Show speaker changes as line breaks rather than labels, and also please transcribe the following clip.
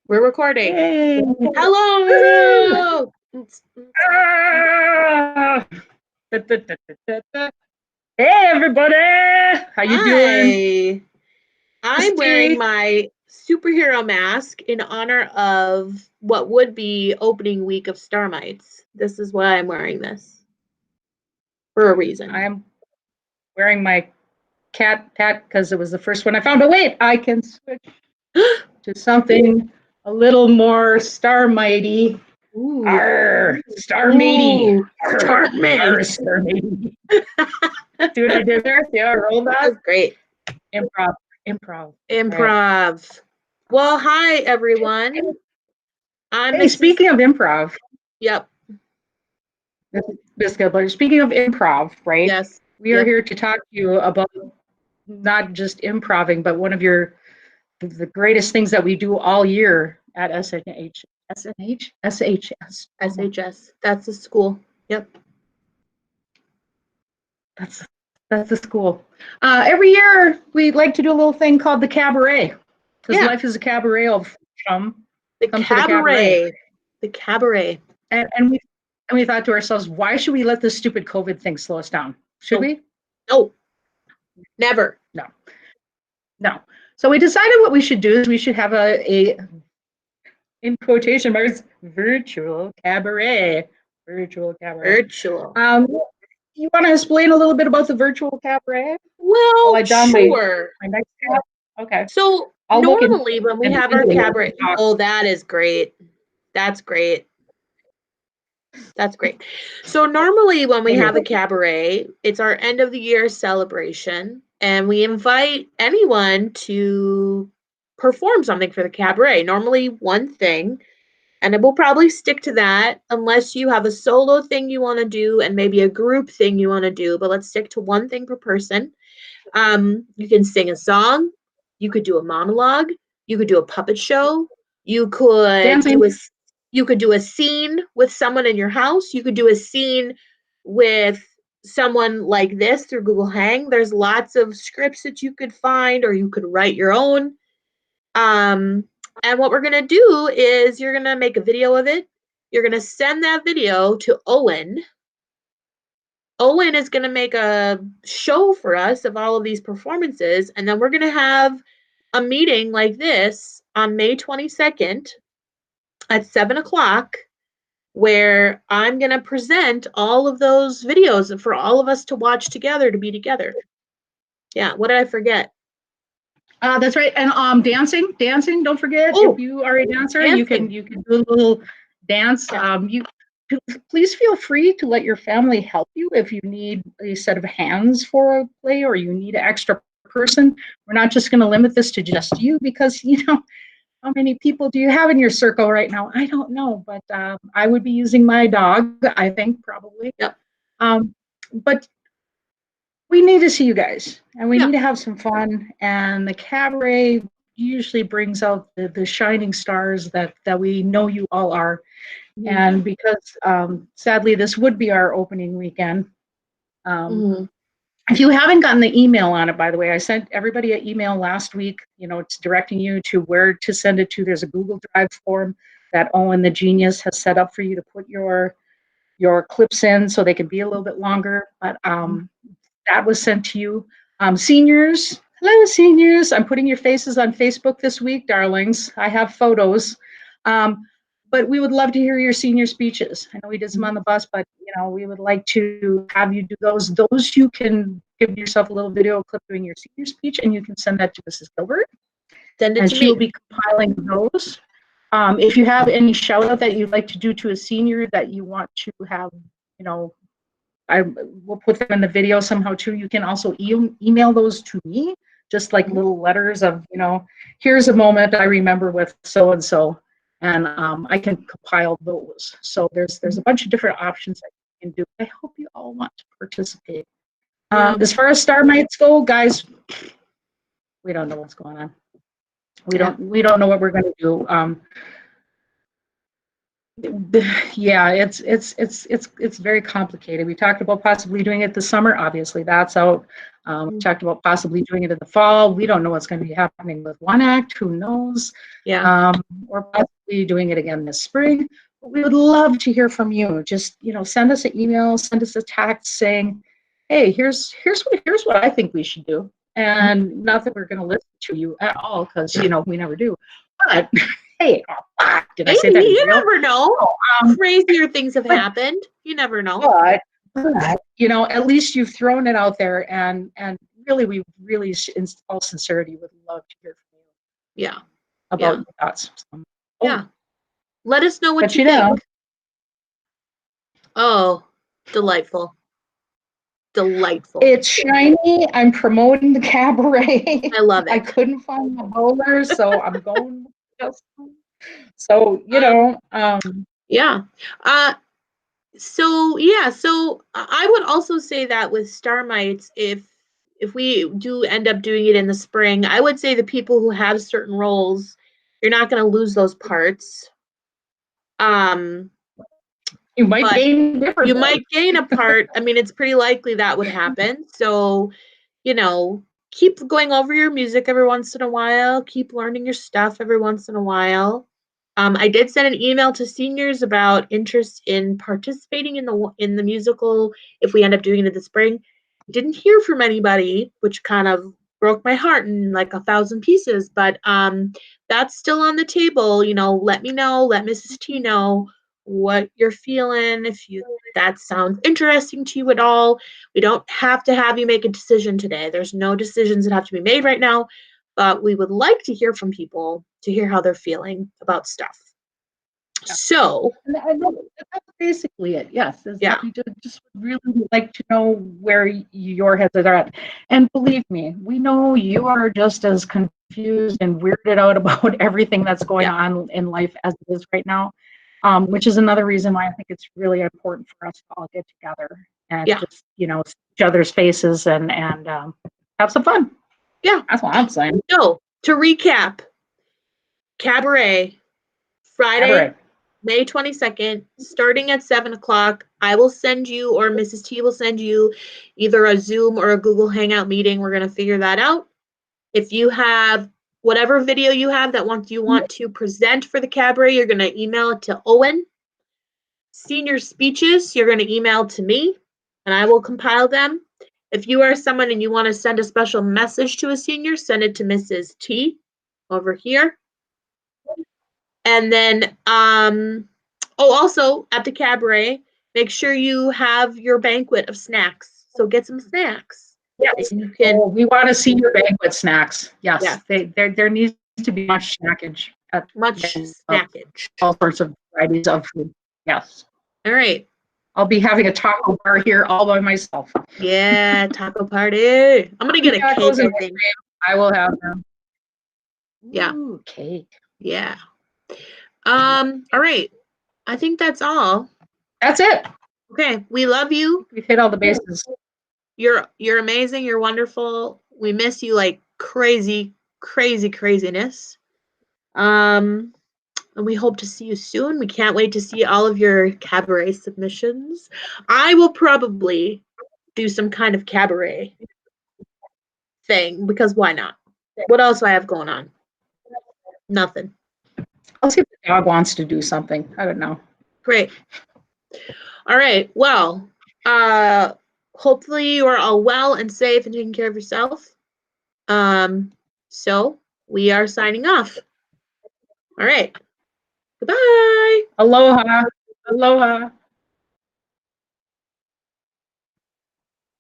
We're recording.
Yay.
Hello.
Ah! Hey everybody, how you doing?
I'm wearing
Christy?
my superhero mask in honor of what would be opening week of Star Mites. This is why I'm wearing this. For a reason.
I'm wearing my cat hat because it was the first one I found. But wait, I can switch to something a little more Star Mighty.
Ooh.
Arr, Star Matey.
Ooh, Star Matey.
Star Matey. See what I did there? See how I rolled that?
That's great.
Improv.
Improv. Well, hi everyone.
Hey, speaking of improv.
Yep.
Miss Gilbert, speaking of improv, right?
Yes.
We are here to talk to you about not just improving, but one of the greatest things that we do all year at SHS.
SHS. That's the school. Yep.
That's the school. Every year we like to do a little thing called the cabaret, because life is a cabaret of chum.
The cabaret. The cabaret.
And we thought to ourselves, why should we let this stupid COVID thing slow us down? Should we?
No. Never.
No. So we decided what we should do is we should have a in quotation marks, virtual cabaret. Virtual cabaret.
Virtual.
You want to explain a little bit about the virtual cabaret?
Well, sure.
My next tab? Okay.
So normally when we have our cabaret, oh, that is great. That's great. That's great. So normally when we have a cabaret, it's our end of the year celebration, and we invite anyone to perform something for the cabaret. Normally one thing, and it will probably stick to that unless you have a solo thing you want to do and maybe a group thing you want to do, but let's stick to one thing per person. You can sing a song, you could do a monologue, you could do a puppet show, you could do a scene with someone in your house, you could do a scene with someone like this through Google Hang. There's lots of scripts that you could find, or you could write your own. And what we're going to do is you're going to make a video of it. You're going to send that video to Owen. Owen is going to make a show for us of all of these performances. And then we're going to have a meeting like this on May 22nd at 7 o'clock, where I'm going to present all of those videos for all of us to watch together, to be together. Yeah. What did I forget?
That's right. And dancing, don't forget, if you are a dancer, you can do a little dance. Please feel free to let your family help you if you need a set of hands for a play or you need an extra person. We're not just going to limit this to just you, because how many people do you have in your circle right now? I don't know, but I would be using my dog, I think, probably.
Yep.
But we need to see you guys, and we need to have some fun, and the cabaret usually brings out the shining stars that we know you all are. And because sadly this would be our opening weekend, if you haven't gotten the email on it, by the way, I sent everybody an email last week. It's directing you to where to send it to. There's a Google Drive form that Owen the genius has set up for you to put your clips in so they can be a little bit longer. But that was sent to you. Seniors, hello seniors. I'm putting your faces on Facebook this week, darlings. I have photos. But we would love to hear your senior speeches. I know we did some on the bus, but we would like to have you do those. Those you can give yourself a little video clip doing your senior speech, and you can send that to Mrs. Gilbert.
Send it
and
to
she'll
me.
be compiling those. If you have any shout out that you'd like to do to a senior that you want to have, I will put them in the video somehow too. You can also email those to me, just like little letters of, here's a moment I remember with so and so. And I can compile those. So there's a bunch of different options that you can do. I hope you all want to participate. As far as Star Mites go, guys, we don't know what's going on. We don't know what we're going to do. Yeah, it's very complicated. We talked about possibly doing it this summer. Obviously, that's out. We talked about possibly doing it in the fall. We don't know what's going to be happening with One Act. Who knows?
Yeah.
Or possibly doing it again this spring. But we would love to hear from you. Just, send us an email, send us a text saying, hey, here's what I think we should do. And not that we're going to listen to you at all, because, we never do. But, hey, did I say that?
You never know. Crazier things have happened. You never know.
But, at least you've thrown it out there, and really, we really, in all sincerity, would love to hear from you.
Yeah.
About your thoughts. So,
yeah. Let us know what you think. Oh, delightful. Delightful.
It's shiny. I'm promoting the cabaret.
I love it.
I couldn't find my bowler, so I'm going with Justin. So,
yeah. So I would also say that with Star Mites, if we do end up doing it in the spring, I would say the people who have certain roles, you're not going to lose those parts.
You might gain different.
You might gain a part. I mean, it's pretty likely that would happen. So, keep going over your music every once in a while. Keep learning your stuff every once in a while. I did send an email to seniors about interest in participating in the musical if we end up doing it in the spring. Didn't hear from anybody, which kind of broke my heart in like 1,000 pieces. But that's still on the table. Let me know. Let Mrs. T know what you're feeling. If that sounds interesting to you at all, we don't have to have you make a decision today. There's no decisions that have to be made right now. But we would like to hear from people to hear how they're feeling about stuff. Yeah. So
that's basically it. Yes. Yeah. We just really like to know where your heads are at. And believe me, we know you are just as confused and weirded out about everything that's going on in life as it is right now, which is another reason why I think it's really important for us to all get together and just, see each other's faces and have some fun.
Yeah.
That's what I'm saying.
So, to recap, Cabaret, Friday, May 22nd, starting at 7 o'clock. I will send you, or Mrs. T will send you, either a Zoom or a Google Hangout meeting. We're going to figure that out. If you have whatever video you have that you want to present for the Cabaret, you're going to email it to Owen. Senior speeches, you're going to email to me, and I will compile them. If you are someone and you want to send a special message to a senior, send it to Mrs. T over here. And then, also at the Cabaret, make sure you have your banquet of snacks. So get some snacks.
Yes, we want to see your banquet snacks. Yes, there needs to be much snackage.
Snackage.
All sorts of varieties of food. Yes.
All right.
I'll be having a taco bar here all by myself.
Yeah, taco party. I'm gonna get a cake. I think
I will have them.
Yeah.
Ooh, cake.
Yeah. All right. I think that's all.
That's it.
Okay. We love you.
We've hit all the bases.
You're amazing. You're wonderful. We miss you like crazy, craziness. And we hope to see you soon. We can't wait to see all of your cabaret submissions. I will probably do some kind of cabaret thing because why not? What else do I have going on? Nothing.
I'll see if the dog wants to do something. I don't know.
Great. All right. Well, hopefully you are all well and safe and taking care of yourself. So we are signing off. All right. Goodbye.
Aloha. Aloha.